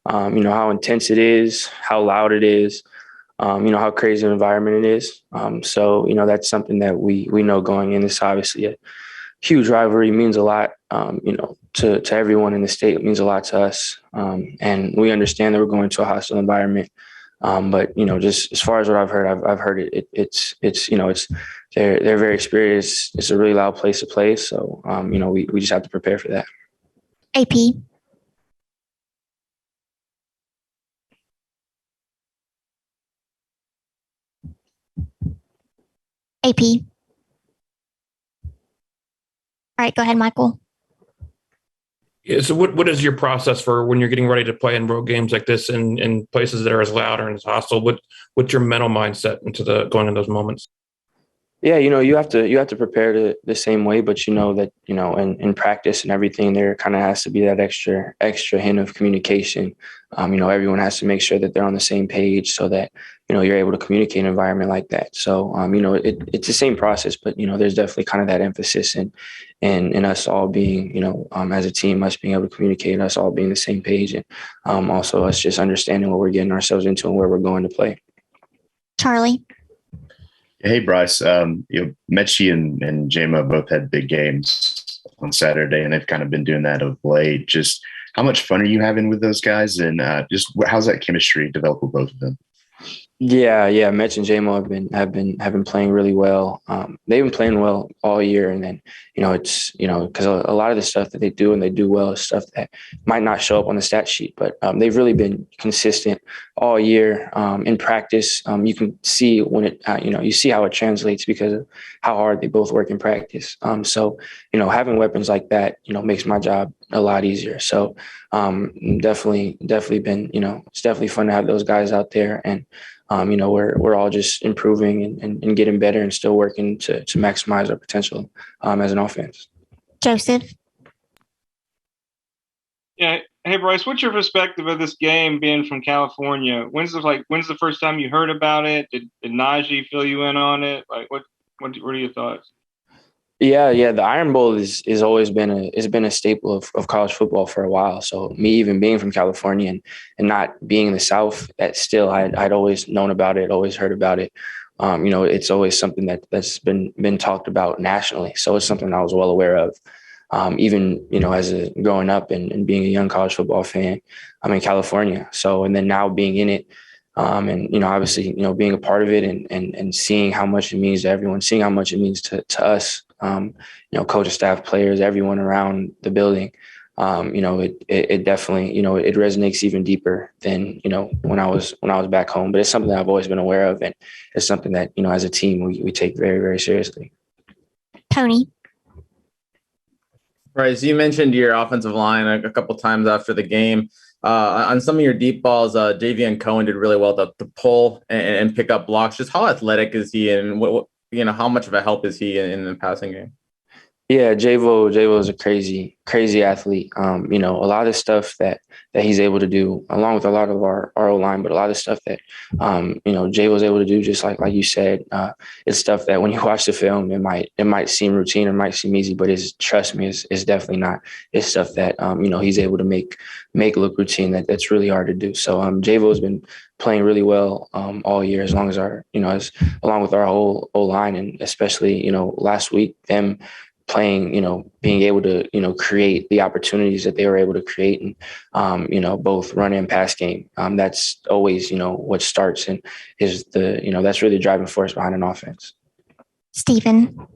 how intense it is, how loud it is, how crazy an environment it is. So that's something that we know going in. This obviously a huge rivalry, means a lot, to everyone in the state. It means a lot to us. And we understand that we're going to a hostile environment. But just as far as what I've heard, I've heard it's they're very experienced. It's a really loud place to play. So, we just have to prepare for that. AP. AP. All right, go ahead, Michael. Yeah, so what is your process for when you're getting ready to play in road games like this in places that are as loud or as hostile? What's your mental mindset into going in those moments? Yeah, you have to prepare the same way, but that, in practice and everything, there kind of has to be that extra hint of communication. Everyone has to make sure that they're on the same page so that, you're able to communicate in an environment like that. So, it's the same process, but, there's definitely kind of that emphasis in us all being, as a team, us being able to communicate and us all being the same page. And also us just understanding what we're getting ourselves into and where we're going to play. Charlie. Hey, Bryce. Metchie and Jamo both had big games on Saturday, and they've kind of been doing that of late. Just how much fun are you having with those guys, and just how's that chemistry developed with both of them? Yeah. Metch and Jamo have been playing really well. They've been playing well all year, and then it's because a lot of the stuff that they do and they do well is stuff that might not show up on the stat sheet, but they've really been consistent all year. In practice, you can see when it you see how it translates because of how hard they both work in practice. So having weapons like that makes my job a lot easier. So definitely been it's definitely fun to have those guys out there, and we're all just improving and getting better and still working to maximize our potential as an offense. Joseph. Yeah. Hey, Bryce, what's your perspective of this game being from California? When's the first time you heard about it? Did Najee fill you in on it? Like, what are your thoughts? Yeah. The Iron Bowl is always been a staple of college football for a while. So me even being from California and not being in the South, that still I'd always known about it, always heard about it. It's always something that's been talked about nationally. So it's something I was well aware of. Even as growing up and being a young college football fan, I'm in California. So and then now being in it. And obviously being a part of it and seeing how much it means to everyone, seeing how much it means to us, coach, staff, players, everyone around the building. It definitely it resonates even deeper than when I was back home. But it's something that I've always been aware of, and it's something that as a team we take very, very seriously. Tony. Bryce, you mentioned your offensive line a couple times after the game. On some of your deep balls, Javion Cohen did really well to pull and pick up blocks. Just how athletic is he, and what how much of a help is he in the passing game? Yeah, Javo is a crazy athlete. A lot of stuff that he's able to do, along with a lot of our O-line, but a lot of stuff that Javo's able to do, just like you said, it's stuff that when you watch the film, it might seem routine, it might seem easy, but trust me, it's definitely not. It's stuff that he's able to make look routine that's really hard to do. So Javo's been playing really well all year, as long as along with our whole O-line, and especially last week them playing, being able to, create the opportunities that they were able to create, and, both run and pass game. That's always, what starts and is that's really the driving force behind an offense. Stephen.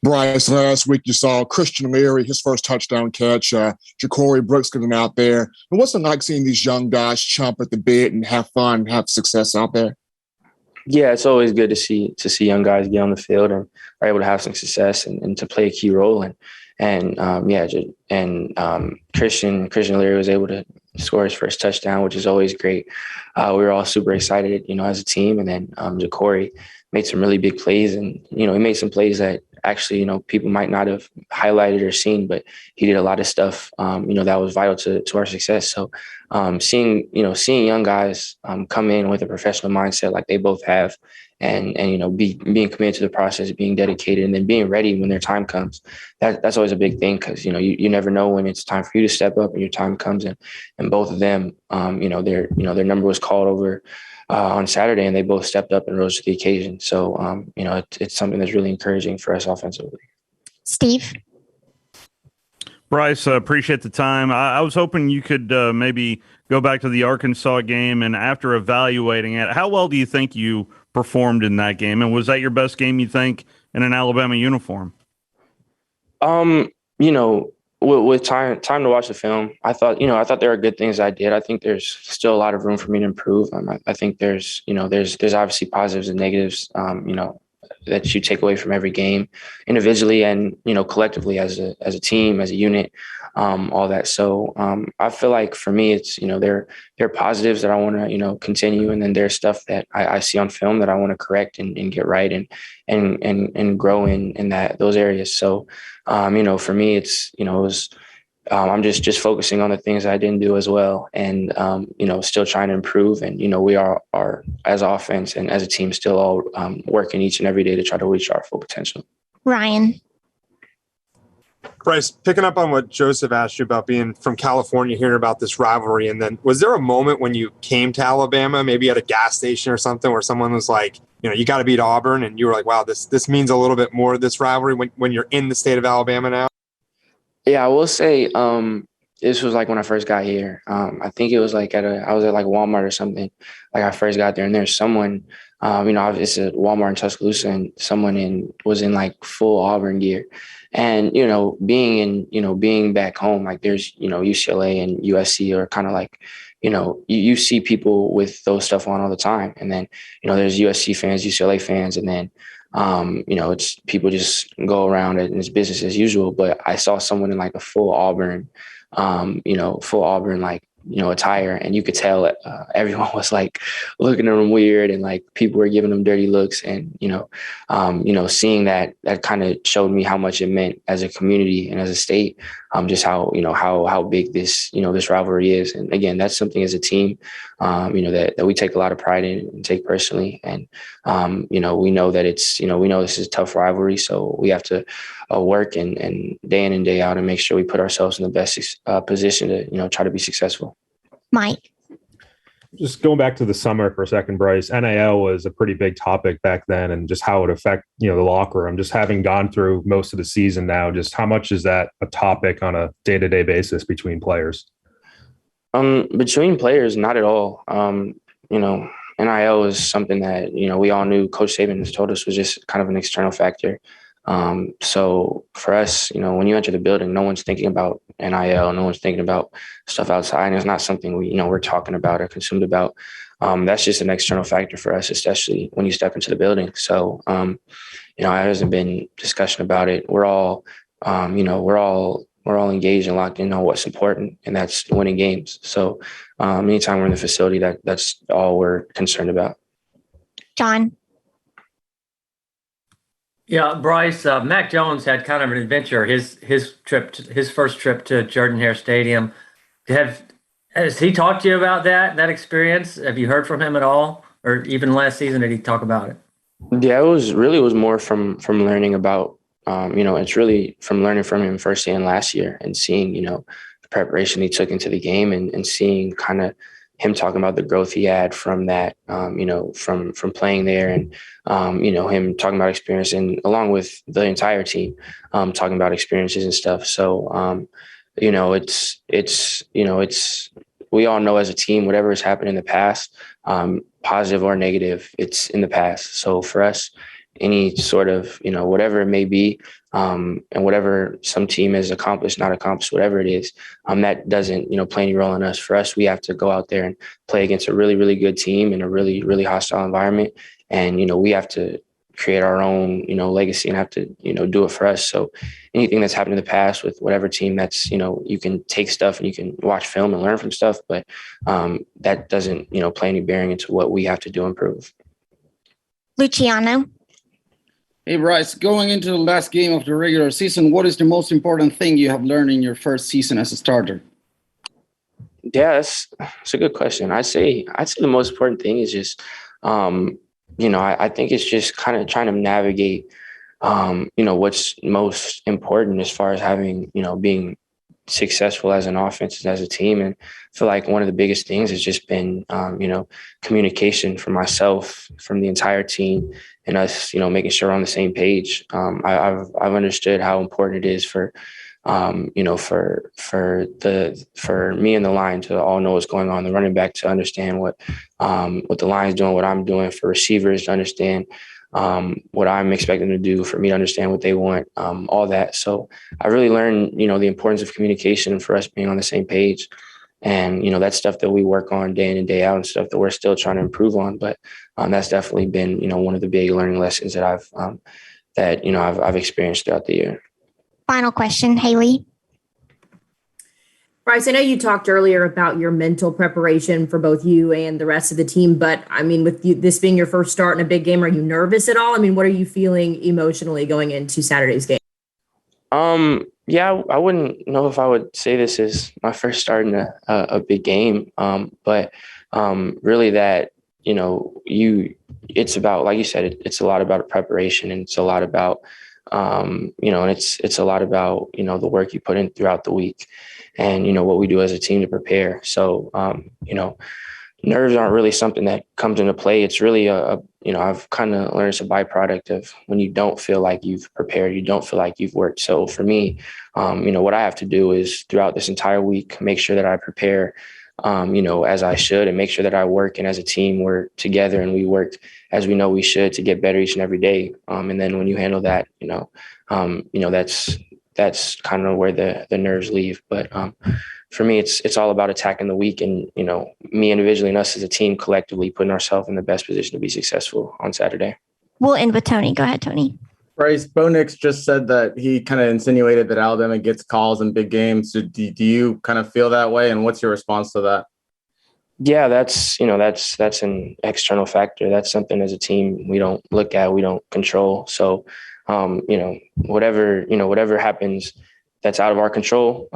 Bryce, last week you saw Christian Leary, his first touchdown catch, Ja'Cory Brooks getting out there. And what's it like seeing these young guys chomp at the bit and have fun, have success out there? Yeah, it's always good to see young guys get on the field and are able to have some success and to play a key role. Christian Leary was able to score his first touchdown, which is always great. We were all super excited, as a team. And then Ja'Cory made some really big plays, and he made some plays that actually people might not have highlighted or seen, but he did a lot of stuff that was vital to our success. So seeing young guys come in with a professional mindset like they both have, and being committed to the process, being dedicated, and then being ready when their time comes. That's always a big thing, because you never know when it's time for you to step up and your time comes. And both of them, their number was called over on Saturday, and they both stepped up and rose to the occasion. So it's something that's really encouraging for us offensively. Steve. Bryce, appreciate the time. I was hoping you could maybe go back to the Arkansas game, and after evaluating it, how well do you think you performed in that game? And was that your best game, you think, in an Alabama uniform? With time to watch the film, I thought there are good things I did. I think there's still a lot of room for me to improve. I think there's obviously positives and negatives, that you take away from every game individually and, collectively as a team, as a unit, all that. So I feel like for me, it's, there are positives that I want to, continue. And then there's stuff that I see on film that I want to correct and get right and grow in those areas. So, for me, it's, it was, I'm just focusing on the things I didn't do as well, and still trying to improve. And we are as offense and as a team still all working each and every day to try to reach our full potential. Ryan. Bryce, picking up on what Joseph asked you about being from California, hearing about this rivalry, and then was there a moment when you came to Alabama, maybe at a gas station or something, where someone was like, you got to beat Auburn, and you were like, wow, this means a little bit more, this rivalry, when you're in the state of Alabama now? Yeah, I will say this was like when I first got here. I think it was like I was at like Walmart or something. Like I first got there, and there's someone, it's a Walmart in Tuscaloosa, and someone was in like full Auburn gear. And, being back home, like there's, UCLA and USC are kind of like, you see people with those stuff on all the time. And then, there's USC fans, UCLA fans, and then, it's people just go around it and it's business as usual. But I saw someone in like a full Auburn, like, attire, and you could tell everyone was like looking at them weird, and like people were giving them dirty looks. And, seeing that kind of showed me how much it meant as a community and as a state, just how big this, this rivalry is. And again, that's something as a team, that we take a lot of pride in and take personally. And, we know that it's, we know this is a tough rivalry, so we have to work and day in and day out and make sure we put ourselves in the best position to, try to be successful. Mike. Just going back to the summer for a second, Bryce, NIL was a pretty big topic back then, and just how it affect, the locker room. Just having gone through most of the season now, just how much is that a topic on a day-to-day basis between players? Between players, not at all. NIL is something that, we all knew Coach Saban has told us was just kind of an external factor. So for us, when you enter the building, no one's thinking about NIL, no one's thinking about stuff outside. And it's not something we're talking about or consumed about. That's just an external factor for us, especially when you step into the building. So, there hasn't been discussion about it. We're all, we're all engaged and locked in on what's important, and that's winning games. So, anytime we're in the facility, that's all we're concerned about. John. Yeah, Bryce, Mac Jones had kind of an adventure. His first trip to Jordan-Hare Stadium. Has he talked to you about that experience? Have you heard from him at all, or even last season did he talk about it? Yeah, it was more from learning about. It's really from learning from him firsthand last year and seeing the preparation he took into the game and seeing kind of him talking about the growth he had from that, from playing there, and, him talking about experience, and along with the entire team, talking about experiences and stuff. So, it's we all know as a team, whatever has happened in the past, positive or negative, it's in the past. So for us, any sort of, whatever it may be, and whatever some team has accomplished, not accomplished, whatever it is, that doesn't, play any role in us. For us, we have to go out there and play against a really, really good team in a really, really hostile environment. And, we have to create our own, legacy and have to, do it for us. So anything that's happened in the past with whatever team, that's, you can take stuff and you can watch film and learn from stuff, but that doesn't, play any bearing into what we have to do and improve. Luciano. Hey, Bryce, going into the last game of the regular season, what is the most important thing you have learned in your first season as a starter? Yeah, that's a good question. I'd say the most important thing is just, I think it's just kind of trying to navigate, what's most important as far as having, being successful as an offense, as a team. And I feel like one of the biggest things has just been, communication for myself, from the entire team, and us, making sure we're on the same page. I've understood how important it is for me and the line to all know what's going on, the running back to understand what the line's doing, what I'm doing, for receivers to understand what I'm expecting to do, for me to understand what they want, all that. So I really learned, the importance of communication, for us being on the same page. And, that's stuff that we work on day in and day out, and stuff that we're still trying to improve on. But that's definitely been, one of the big learning lessons that I've experienced throughout the year. Final question, Haley. Bryce, I know you talked earlier about your mental preparation for both you and the rest of the team, but I mean, with this being your first start in a big game, are you nervous at all? I mean, what are you feeling emotionally going into Saturday's game? Yeah, I wouldn't know if I would say this is my first start in a big game. But really that, it's about, like you said, it's a lot about preparation, and it's a lot about, and it's a lot about, the work you put in throughout the week, and, what we do as a team to prepare. So, nerves aren't really something that comes into play. It's really I've kind of learned it's a byproduct of when you don't feel like you've prepared, you don't feel like you've worked. So for me, what I have to do is throughout this entire week, make sure that I prepare, as I should, and make sure that I work, and as a team, we're together and we work as we know we should to get better each and every day. And then when you handle that, that's kind of where the nerves leave. But for me, it's all about attacking the week, and, me individually and us as a team collectively putting ourselves in the best position to be successful on Saturday. We'll end with Tony. Go ahead, Tony. Bryce, Bo Nix just said that he kind of insinuated that Alabama gets calls in big games. Do you kind of feel that way? And what's your response to that? Yeah, that's an external factor. That's something as a team we don't look at, we don't control. So, whatever happens that's out of our control,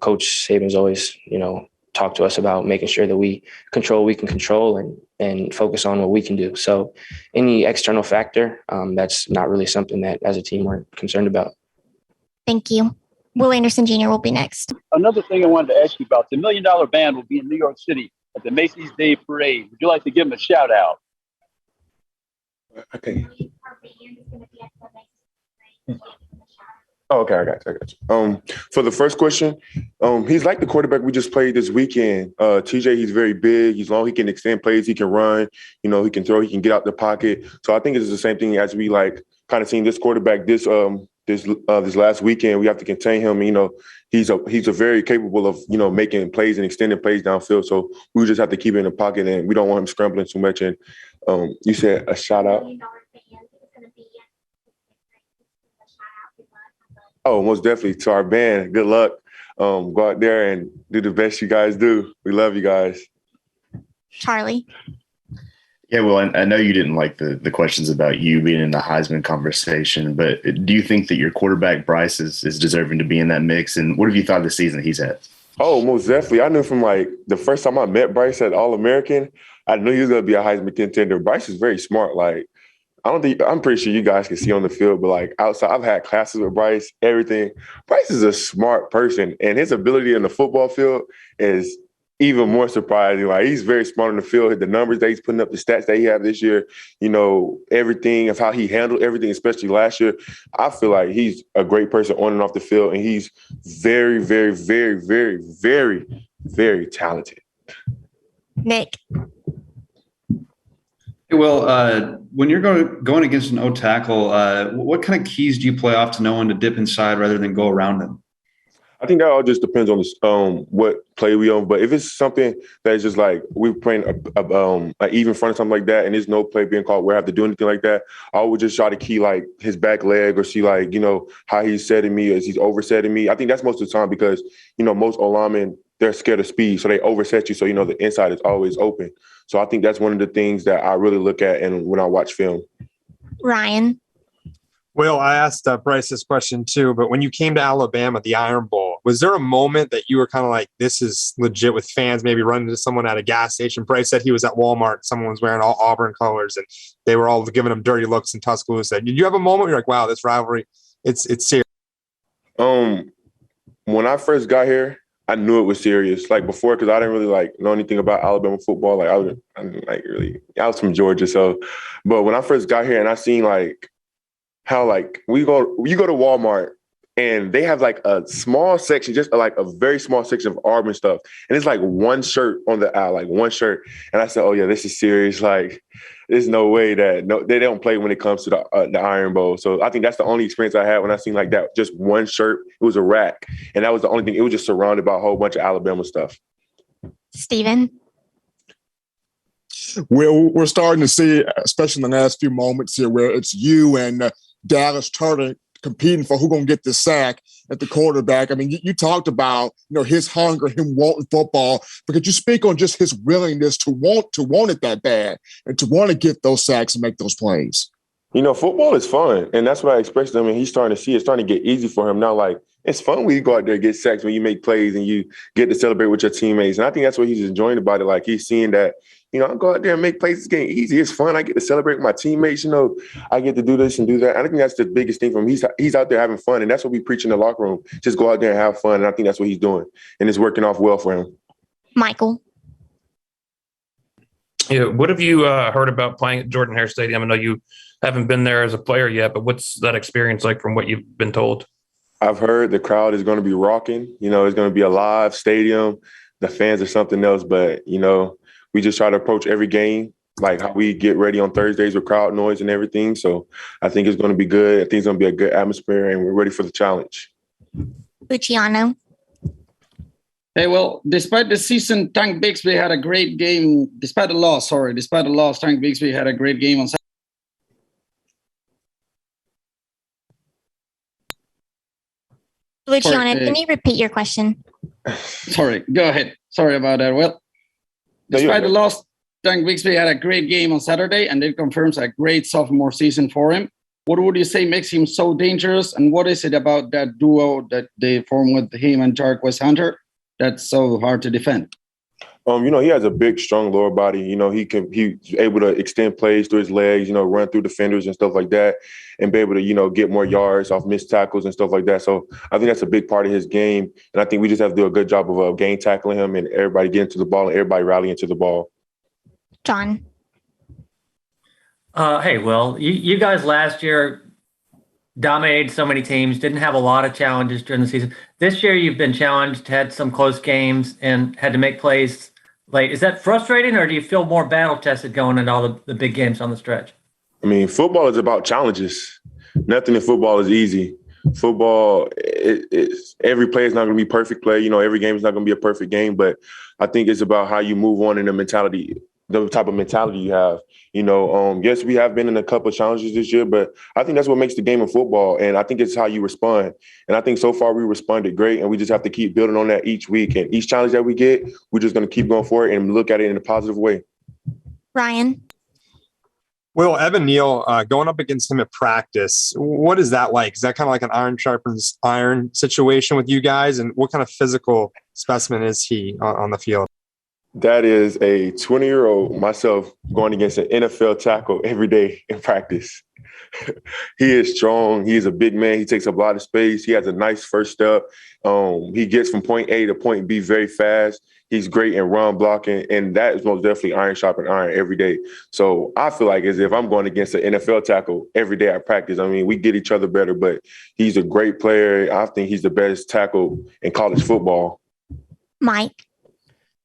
Coach Saban's always, talk to us about making sure that we control what we can control, and focus on what we can do. So any external factor, that's not really something that as a team we're concerned about. Thank you. Will Anderson Jr. will be next. Another thing I wanted to ask you about, the $1 Million Band will be in New York City at the Macy's Day Parade. Would you like to give them a shout out? Okay. Oh, okay, I got you. For the first question, he's like the quarterback we just played this weekend. TJ, he's very big. He's long. He can extend plays. He can run. He can throw. He can get out the pocket. So I think it's the same thing as we kind of seen this quarterback this last weekend. We have to contain him. He's a very capable of making plays and extending plays downfield. So we just have to keep him in the pocket, and we don't want him scrambling too much. And you said a shout out. Oh, most definitely to our band. Good luck. Go out there and do the best you guys do. We love you guys. Charlie. Yeah, well, I know you didn't like the questions about you being in the Heisman conversation, but do you think that your quarterback, Bryce, is deserving to be in that mix? And what have you thought of the season he's had? Oh, most definitely. I knew from the first time I met Bryce at All-American, I knew he was going to be a Heisman contender. Bryce is very smart. I'm pretty sure you guys can see on the field, but outside, I've had classes with Bryce, everything. Bryce is a smart person, and his ability in the football field is even more surprising. He's very smart on the field. The numbers that he's putting up, the stats that he had this year, everything of how he handled everything, especially last year. I feel like he's a great person on and off the field, and he's very, very, very, very, very, very talented. Nick. Well, when you're going against an O tackle, what kind of keys do you play off to know when to dip inside rather than go around him? I think that all just depends on what play we on. But if it's something that is just we're playing an even front or something like that, and there's no play being called where I have to do anything like that, I would just try to key his back leg or see how he's setting me, is he's oversetting me. I think that's most of the time because most O-linemen, they're scared of speed, so they overset you. So the inside is always open. So I think that's one of the things that I really look at and when I watch film. Ryan. Well, I asked Bryce this question too, but when you came to Alabama, the Iron Bowl, Was there a moment that you were kind of like, this is legit with fans, maybe running into someone at a gas station? Bryce said he was at Walmart. Someone was wearing all Auburn colors and they were all giving him dirty looks in Tuscaloosa. Did you have a moment where you're like, wow, this rivalry, it's serious? When I first got here, I knew it was serious. Like before, because I didn't really know anything about Alabama football. Like I was from Georgia, so. But when I first got here and I seen how you go to Walmart and they have a small section, just a very small section of Auburn stuff, and it's one shirt on the aisle, one shirt. And I said, oh yeah, this is serious. There's no way that they don't play when it comes to the Iron Bowl. So I think that's the only experience I had when I seen that. Just one shirt. It was a rack. And that was the only thing. It was just surrounded by a whole bunch of Alabama stuff. Steven? We're starting to see, especially in the last few moments here, where it's you and Dallas Turner competing for who's going to get the sack at the quarterback. I mean, you talked about, his hunger, him wanting football, but could you speak on just his willingness to want it that bad and to want to get those sacks and make those plays? Football is fun, and that's what I expected. I mean, he's starting to see it's starting to get easy for him now. It's fun when you go out there and get sacks, when you make plays and you get to celebrate with your teammates. And I think that's what he's enjoying about it. He's seeing that, I go out there and make plays. It's getting easy. It's fun. I get to celebrate with my teammates. I get to do this and do that. I think that's the biggest thing for him. He's out there having fun, and that's what we preach in the locker room. Just go out there and have fun. And I think that's what he's doing, and it's working off well for him. Michael? Yeah, what have you heard about playing at Jordan-Hare Stadium? I know you haven't been there as a player yet, but what's that experience like from what you've been told? I've heard the crowd is going to be rocking. It's going to be a live stadium. The fans are something else, but, we just try to approach every game like how we get ready on Thursdays with crowd noise and everything. So I think it's going to be good. I think it's going to be a good atmosphere, and we're ready for the challenge. Luciano? Hey, well, despite the season, Tank Bigsby had a great game. Despite the loss, Tank Bigsby had a great game on Saturday. Luciano, can you repeat your question? Sorry, go ahead. Sorry about that. Well, despite the loss, Tank Bigsby had a great game on Saturday, and it confirms a great sophomore season for him. What would you say makes him so dangerous, and what is it about that duo that they form with him and Jarquez Hunter that's so hard to defend? He has a big, strong lower body. He's able to extend plays through his legs, run through defenders and stuff like that, and be able to, get more yards off missed tackles and stuff like that. So I think that's a big part of his game. And I think we just have to do a good job of game tackling him and everybody getting to the ball and everybody rallying to the ball. John? Hey, Will, you guys last year dominated so many teams, didn't have a lot of challenges during the season. This year you've been challenged, had some close games, and had to make plays late. Is that frustrating, or do you feel more battle-tested going into all the big games on the stretch? I mean, football is about challenges. Nothing in football is easy. Football, every play is not going to be perfect play. Every game is not going to be a perfect game, but I think it's about how you move on in the type of mentality you have. Yes, we have been in a couple of challenges this year, but I think that's what makes the game of football, and I think it's how you respond. And I think so far we responded great, and we just have to keep building on that each week. And each challenge that we get, we're just going to keep going for it and look at it in a positive way. Ryan? Well, Evan Neal, going up against him at practice, what is that like? Is that kind of like an iron sharpens iron situation with you guys? And what kind of physical specimen is he on the field? That is a 20-year-old myself going against an NFL tackle every day in practice. He is strong. He is a big man. He takes up a lot of space. He has a nice first step. He gets from point A to point B very fast. He's great in run blocking, and that is most definitely iron sharpening iron every day. So I feel like as if I'm going against an NFL tackle every day at practice. I mean, we get each other better, but he's a great player. I think he's the best tackle in college football. Mike?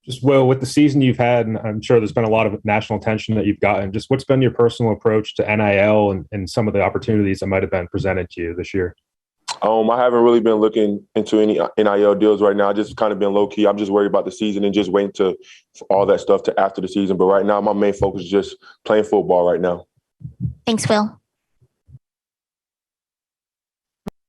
Just, Will, with the season you've had, and I'm sure there's been a lot of national attention that you've gotten, just what's been your personal approach to NIL and some of the opportunities that might have been presented to you this year? I haven't really been looking into any NIL deals right now. I just kind of been low key. I'm just worried about the season and just waiting to all that stuff to after the season. But right now, my main focus is just playing football right now. Thanks, Will.